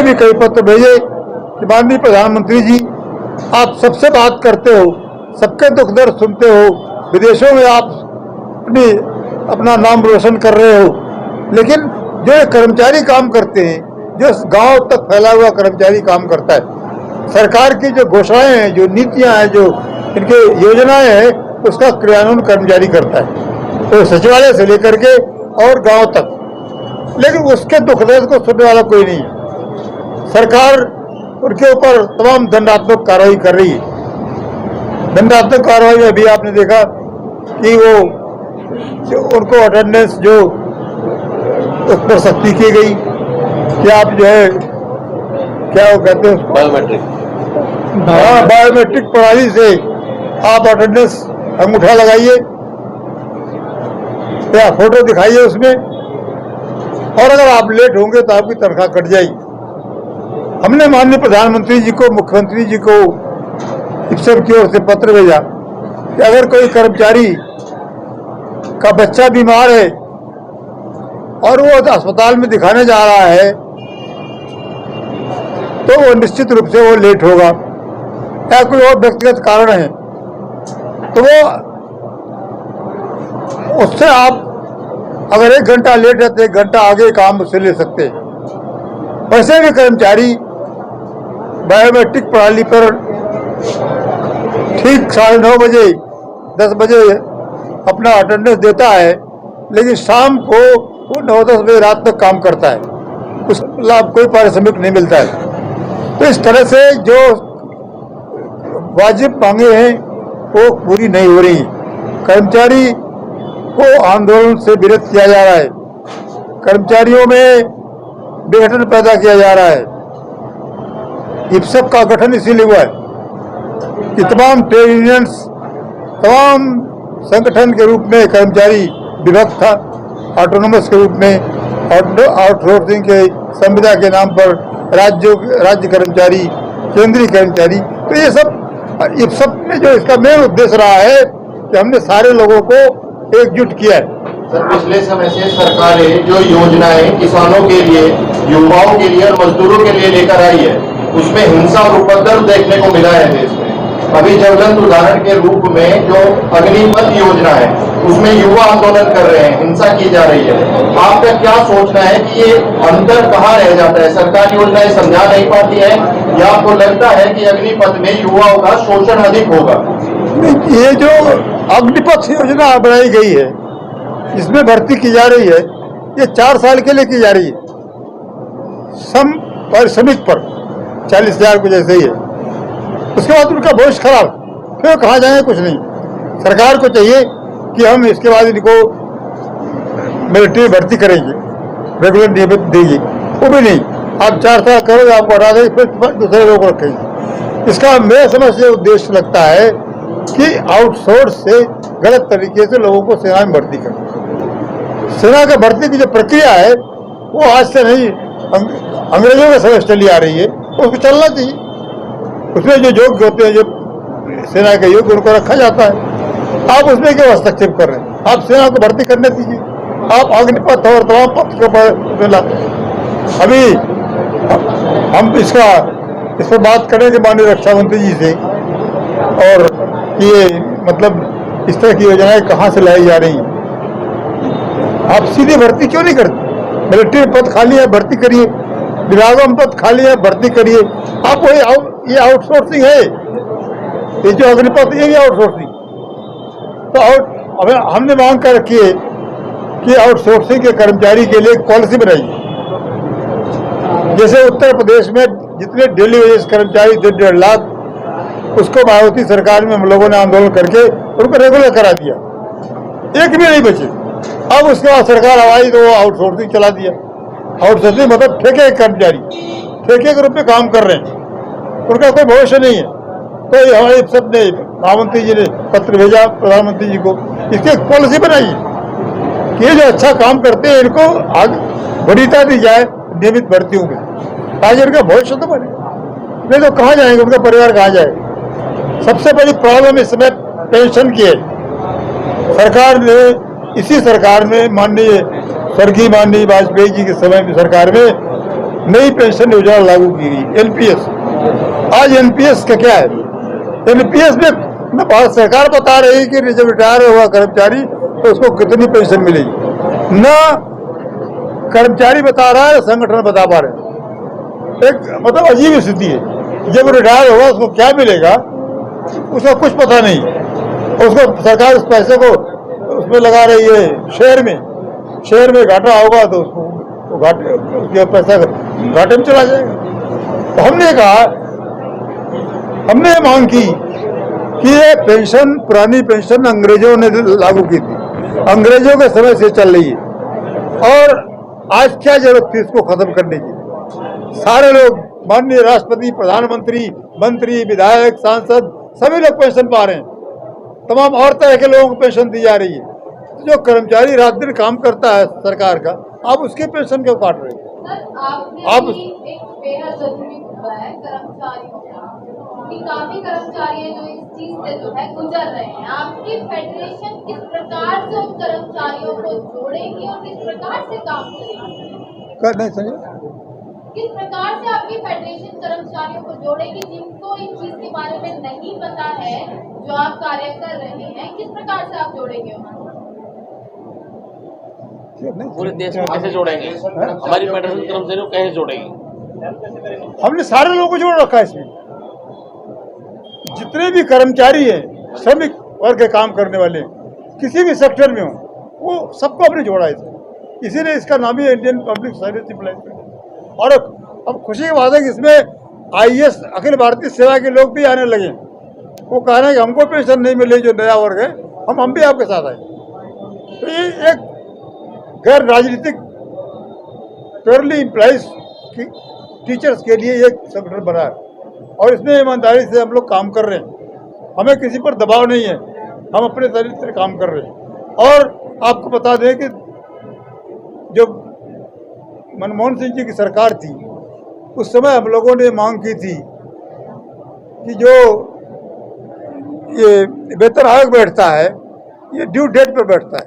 भी कई पत्र भेजे कि माननीय प्रधानमंत्री जी, आप सबसे बात करते हो, सबके दुख दर्द सुनते हो, विदेशों में आप अपना नाम रोशन कर रहे हो, लेकिन जो कर्मचारी काम करते हैं, जो गांव तक फैला हुआ कर्मचारी काम करता है, सरकार की जो घोषणाएं हैं, जो नीतियां हैं, जो इनके योजनाएं हैं, उसका क्रियान्वयन कर्मचारी करता है, तो सचिवालय से लेकर के और गांव तक। लेकिन उसके दुख दर्द को सुनने वाला कोई नहीं है। सरकार उनके ऊपर तमाम दंडात्मक कार्रवाई कर रही है। दंडात्मक कार्रवाई में अभी आपने देखा कि वो जो उनको अटेंडेंस जो उस पर सख्ती की गई कि आप जो है क्या वो कहते हैं बायोमेट्रिक, हाँ, बायोमेट्रिक प्रणाली से आप अटेंडेंस अंगूठा लगाइए या फोटो दिखाइए उसमें, और अगर आप लेट होंगे तो आपकी तनख्वाह कट जाएगी। हमने माननीय प्रधानमंत्री जी को, मुख्यमंत्री जी को इप्सम की ओर से पत्र भेजा कि अगर कोई कर्मचारी का बच्चा बीमार है और वो अस्पताल में दिखाने जा रहा है तो वो निश्चित रूप से वो लेट होगा, या कोई और व्यक्तिगत कारण है तो वो उससे आप अगर 1 घंटा लेट है तो 1 घंटा आगे काम उससे ले सकते हैं। वैसे भी कर्मचारी बायोमेट्रिक प्रणाली पर ठीक 9:30 बजे 10 बजे अपना अटेंडेंस देता है, लेकिन शाम को वो 9-10 बजे रात तक काम करता है, उसका लाभ कोई पारिश्रमिक नहीं मिलता है। तो इस तरह से जो वाजिब मांगे हैं वो पूरी नहीं हो रही। कर्मचारी को आंदोलन से विरत किया जा रहा है, कर्मचारियों में विघटन पैदा किया जा रहा है। इप्सप का गठन इसीलिए हुआ है कि तमाम ट्रेड यूनियंस, तमाम संगठन के रूप में कर्मचारी विभक्त था, ऑटोनोमस के रूप में, आउटसोर्सिंग के संविदा के नाम पर राज्य कर्मचारी, केंद्रीय कर्मचारी। तो ये सब इप्सप में जो इसका मेन उद्देश्य रहा है कि हमने सारे लोगों को एकजुट किया है। सर, पिछले समय से सरकारें जो योजनाएं किसानों के लिए, युवाओं के लिए और मजदूरों के लिए लेकर आई है, उसमें हिंसा और उपद्रव देखने को मिला है देश में। अभी ज्वलंत उदाहरण के रूप में जो अग्निपथ योजना है, उसमें युवा आंदोलन कर रहे हैं, हिंसा की जा रही है। आपका क्या सोचना है कि ये अंतर कहाँ रह जाता है? सरकार योजनाएं समझा नहीं पाती है, या आपको लगता है कि अग्निपथ में युवाओं का शोषण अधिक होगा? ये जो अग्निपथ योजना बनाई गई है, इसमें भर्ती की जा रही है, ये 4 साल के लिए की जा रही है, सम पारिश्रमिक पर 40,000 कुछ ऐसे ही है। उसके बाद उनका भविष्य खराब, फिर कहाँ जाएंगे, कुछ नहीं। सरकार को चाहिए कि हम इसके बाद इनको मिलिट्री भर्ती करेंगे, रेगुलर नियमित देंगे, वो भी नहीं। आप 4 साल करोगे, आपको हटा देंगे, फिर दूसरे लोग रखेंगे। इसका मेरे समझ से उद्देश्य लगता है कि आउटसोर्स से गलत तरीके से लोगों को सेना में भर्ती करना। सेना का भर्ती की जो प्रक्रिया है वो आज से नहीं, अंग्रेजों के समय से चली आ रही है, उसको चलना चाहिए। उसमें जो योग्य होते हैं, जो सेना के योग्य, उनको रखा जाता है। आप उसमें क्यों हस्तक्षेप कर रहे हैं? आप सेना को भर्ती करने दीजिए। आप अग्निपथ और तमाम पथ को लाते। अभी हम इस पर बात करेंगे माननीय रक्षा मंत्री जी से, और ये मतलब इस तरह की योजनाएं कहाँ से लाई जा रही हैं। आप सीधी भर्ती क्यों नहीं करते? मिलिट्री पद खाली है, भर्ती करिए। विभागों में पद खाली है, भर्ती करिए। आप वही ये आउटसोर्सिंग है, ये जो अग्निपथ, ये भी आउटसोर्सिंग। तो हमने मांग कर रखी है कि आउटसोर्सिंग के कर्मचारी के लिए एक पॉलिसी बनाइए। जैसे उत्तर प्रदेश में जितने डेली वेजेस कर्मचारी 1.5 लाख, उसको मायावती सरकार में हम लोगों ने आंदोलन करके उनको रेगुलर करा दिया, एक भी नहीं बचे। अब उसके बाद सरकार आई तो आउटसोर्सिंग चला दिया। आउटसोर्सिंग मतलब ठेके कर्मचारी, ठेके के रूप में काम कर रहे हैं, उनका कोई भविष्य नहीं है। तो हमारे सब ने, महामंत्री जी ने पत्र भेजा प्रधानमंत्री जी को, इसकी एक पॉलिसी बनाई कि ये जो अच्छा काम करते हैं इनको आगे वरीयता दी जाए नियमित भर्तियों में, ताकि इनका भविष्य तो बने। नहीं तो कहाँ जाएंगे, उनका परिवार कहाँ जाएगा? सबसे बड़ी प्रॉब्लम इस समय पेंशन की है। सरकार ने, इसी सरकार में, माननीय स्वर्गीय वाजपेयी जी के समय में सरकार में नई पेंशन योजना लागू की गई एनपीएस। आज एनपीएस का क्या है? एनपीएस में न भारत सरकार बता रही है कि जब रिटायर हुआ कर्मचारी तो उसको कितनी पेंशन मिलेगी, न कर्मचारी बता रहा है, संगठन बता पा रहे हैं। एक मतलब अजीब स्थिति है। जब रिटायर होगा उसको क्या मिलेगा उसका कुछ पता नहीं, उसको सरकार उस पैसे को उसमें लगा रही है शेयर में घाटा होगा तो उसको घाटे उसके पैसा घाटे में चला जाएगा। तो हमने ये मांग की कि ये पेंशन, पुरानी पेंशन अंग्रेजों ने लागू की थी, अंग्रेजों के समय से चल रही है और आज क्या जरूरत थी इसको खत्म करने की। सारे लोग, माननीय राष्ट्रपति, प्रधानमंत्री, मंत्री, विधायक, सांसद सभी लोग पेंशन पा रहे हैं। तमाम और तरह के लोगों को पेंशन दी जा रही है। जो कर्मचारी रात दिन काम करता है सरकार का, आप उसके पेंशन क्यों काट रहे हैं? आप एक बेहद जरूरी मुद्दा है कर्मचारियों का, कि काफी कर्मचारी जो इस चीज से जो है गुजर रहे हैं। आपकी फेडरेशन किस प्रकार से उन कर्मचारियों को जोड़ेगी और किस प्रकार से काम करेगी? नहीं समझे? किस प्रकार से आपकी फेडरेशन कर्मचारियों को जोड़ेगी जिनको इस चीज के बारे में नहीं पता है, जो आप कार्य कर रहे हैं, किस प्रकार से आप जोड़ेंगे उन्हें? पूरे देश में कैसे जोड़ेंगे? हमारी फेडरेशन कर्मचारियों को कैसे जोड़ेंगे? हमने सारे लोगों को जोड़ रखा है इसमें। जितने भी कर्मचारी हैं, श्रमिक वर्ग के काम करने वाले, किसी भी सेक्टर में हो, वो सबको हमने जोड़ा है इसमें। इसीलिए इसका नाम ही इंडियन पब्लिक सर्विस एम्प्लॉयमेंट। और अब खुशी की बात है कि इसमें आईएएस, अखिल भारतीय सेवा के लोग भी आने लगे। वो कह रहे हैं कि हमको पेंशन नहीं मिली, जो नया वर्ग है, हम भी आपके साथ आए। तो ये एक गैर राजनीतिक प्योरली एम्प्लॉइज की टीचर्स के लिए एक संगठन बना है और इसमें ईमानदारी से हम लोग काम कर रहे हैं। हमें किसी पर दबाव नहीं है, हम अपने तरीके से काम कर रहे हैं। और आपको बता दें कि जब मनमोहन सिंह जी की सरकार थी, उस समय हम लोगों ने मांग की थी कि जो ये वेतन आयोग बैठता है, ये ड्यू डेट पर बैठता है,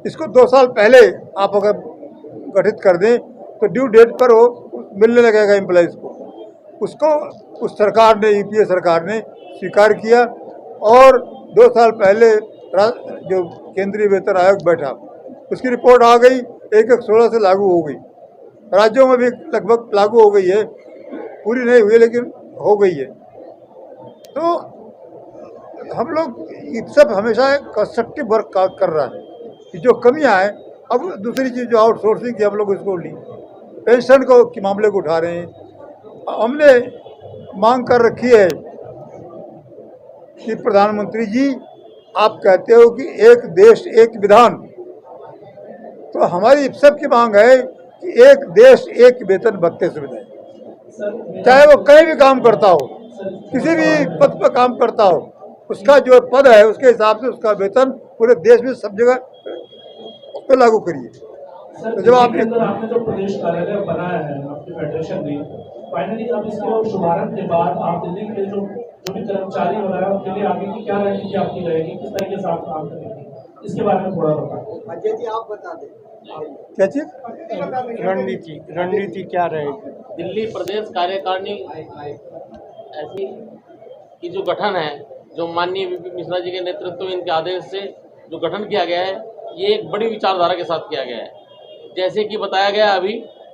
इसको 2 साल पहले आप अगर गठित कर दें तो ड्यू डेट पर वो मिलने लगेगा एम्प्लॉइज को। उसको उस सरकार ने, यूपीए सरकार ने स्वीकार किया और 2 साल पहले जो केंद्रीय वेतन आयोग बैठा, उसकी रिपोर्ट आ गई, 1/1/16 से लागू हो गई। राज्यों में भी लगभग लागू हो गई है, पूरी नहीं हुई लेकिन हो गई है। तो हम लोग सब हमेशा कंस्ट्रक्टिव वर्क कर रहा है कि जो कमियां हैं, अब दूसरी चीज़ जो आउटसोर्सिंग की, हम लोग इसको ली, पेंशन को के मामले को उठा रहे हैं। हमने मांग कर रखी है कि प्रधानमंत्री जी, आप कहते हो कि एक देश एक विधान, तो हमारी सबकी मांग है कि एक देश एक वेतन भत्ते सुविधाएं, चाहे वो कहीं भी काम करता हो, किसी भी पद पर काम करता हो, उसका जो पद है उसके हिसाब से उसका वेतन पूरे देश में सब जगह पे लागू करिए। तो जब आपने जो प्रदेश कार्यालय बनाया है आपकी फेडरेशन ने, फाइनली अब इसके शुभारंभ के बाद आप दिल्ली के जो भी कर्मचारी वगैरह उनके लिए आगे की क्या रणनीति आपकी रहेगी, किस तरीके से आप काम करेंगे, इसके बारे में थोड़ा बताएं। अजय जी आप बता दें क्या चीज रणनीति क्या रहेगी? दिल्ली प्रदेश कार्यकारिणी ऐसी की जो गठन है, जो माननीय वीपी मिश्रा जी के नेतृत्व में इनके आदेश से जो गठन किया गया है, ये एक बड़ी विचारधारा के साथ किया गया है। जैसे कि बताया गया अभी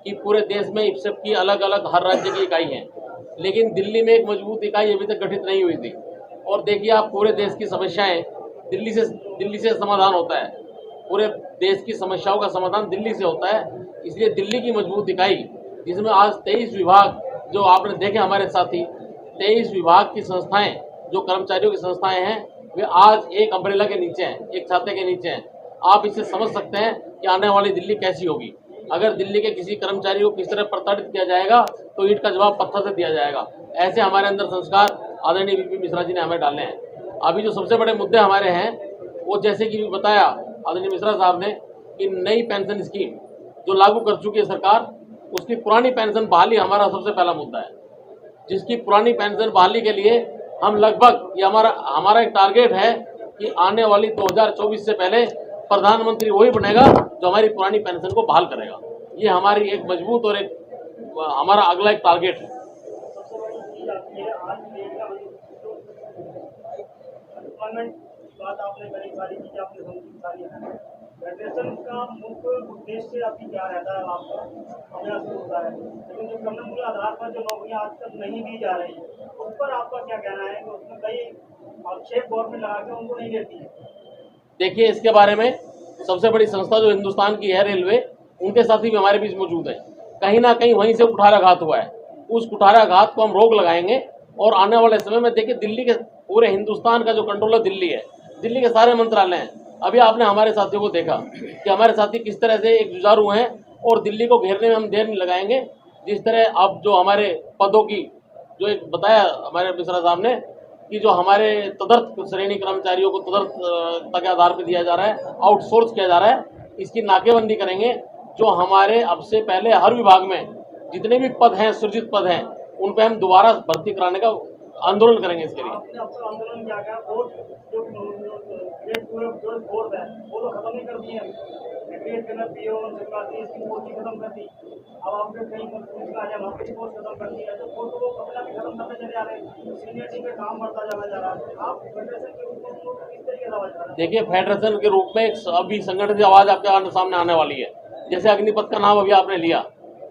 कि पूरे देश में इप्सेप की अलग अलग हर राज्य की इकाई है, लेकिन दिल्ली में एक मजबूत इकाई अभी तक गठित नहीं हुई थी। और देखिए, आप पूरे देश की समस्याएं दिल्ली से समाधान होता है, पूरे देश की समस्याओं का समाधान दिल्ली से होता है। इसलिए दिल्ली की मजबूत इकाई, जिसमें आज 23 विभाग, जो आपने देखे हमारे साथी, 23 विभाग की संस्थाएं, जो कर्मचारियों की संस्थाएं हैं, वे आज एक अम्ब्रेला के नीचे हैं, एक छाते के नीचे हैं। आप इससे समझ सकते हैं कि आने वाली दिल्ली कैसी होगी। अगर दिल्ली के किसी कर्मचारी को किस तरह प्रताड़ित किया जाएगा तो ईंट का जवाब पत्थर से दिया जाएगा। ऐसे हमारे अंदर संस्कार आदरणीय वीपी मिश्रा जी ने हमें डाले हैं। अभी जो सबसे बड़े मुद्दे हमारे हैं, वो जैसे कि बताया आदरणीय मिश्रा साहब ने कि नई पेंशन स्कीम जो लागू कर चुकी है सरकार, उसकी पुरानी पेंशन बहाली हमारा सबसे पहला मुद्दा है। जिसकी पुरानी पेंशन बहाली के लिए हम लगभग, ये हमारा एक टारगेट है कि आने वाली 2024 से पहले प्रधानमंत्री वही बनेगा जो हमारी पुरानी पेंशन को बहाल करेगा। ये हमारी एक मजबूत और एक हमारा अगला एक टारगेट है। सबसे बड़ी चीज आती है आज डेट का अनएम्प्लॉयमेंट की बात आपने करी, सारी चीजें आपने समझी सारी है। फेडरेशन का मुख्य उद्देश्य अभी क्या रहता है आपका हमें शुरू होता है, लेकिन जो क्रममूल आधार पर जो नौकरियां आज तक नहीं दी जा रही उस पर आपका क्या कहना है कि उसमें कई आक्षेप गवर्नमेंट लगा के उनको नहीं देती है? देखिए, इसके बारे में सबसे बड़ी संस्था जो हिंदुस्तान की है रेलवे, उनके साथी भी हमारे बीच मौजूद है। कहीं ना कहीं वहीं से कुठाराघात हुआ है, उस कुठाराघात को हम रोक लगाएंगे और आने वाले समय में देखिए दिल्ली के पूरे हिंदुस्तान का जो कंट्रोलर दिल्ली है, दिल्ली के सारे मंत्रालय हैं। अभी आपने हमारे साथियों को देखा कि हमारे साथी किस तरह से एक जुझारू हैं और दिल्ली को घेरने में हम देर नहीं लगाएंगे। जिस तरह अब जो हमारे पदों की जो एक बताया हमारे मिश्रा साहब ने कि जो हमारे तदर्थ श्रेणी कर्मचारियों को तदर्थता के आधार पर दिया जा रहा है, आउटसोर्स किया जा रहा है, इसकी नाकेबंदी करेंगे। जो हमारे अब से पहले हर विभाग में जितने भी पद हैं, सृजित पद हैं, उन पर हम दोबारा भर्ती कराने का आंदोलन करेंगे। इसके लिए आपने अब तक आंदोलन क्या किया? बोर्ड जो बोर्ड है वो तो खत्म नहीं कर दिए, क्रिएट करना पीओ इसकी पोस्ट खत्म कर दी। अब आपने कई आपकी पोस्ट खत्म कर दी है, तो पोस्ट को अपना भी खत्म करते चले जा रहे हैं, सीनियरिटी पे काम बढ़ता जा रहा है। आप फेडरेशन के रूप में किस तरीके से आवाज उठा रहे हैं? देखिए, फेडरेशन के रूप में अभी संगठित आवाज आपके सामने आने वाली है। जैसे अग्निपथ का नाम अभी आपने लिया,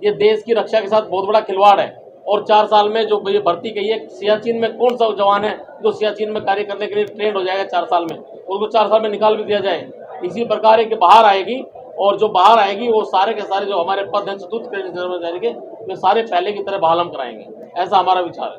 ये देश की रक्षा के साथ बहुत बड़ा खिलवाड़ है। और 4 साल में जो ये भर्ती की है, सियाचिन में कौन सा जवान है जो सियाचिन में कार्य करने के लिए ट्रेंड हो जाएगा 4 साल में, उसको 4 साल में निकाल भी दिया जाए। इसी प्रकार एक बाहर आएगी और जो बाहर आएगी वो सारे के सारे जो हमारे पद हैं चतुर्थ कर्मचारी के, वे सारे पहले की तरह बहाल हम कराएंगे। ऐसा हमारा विचार है।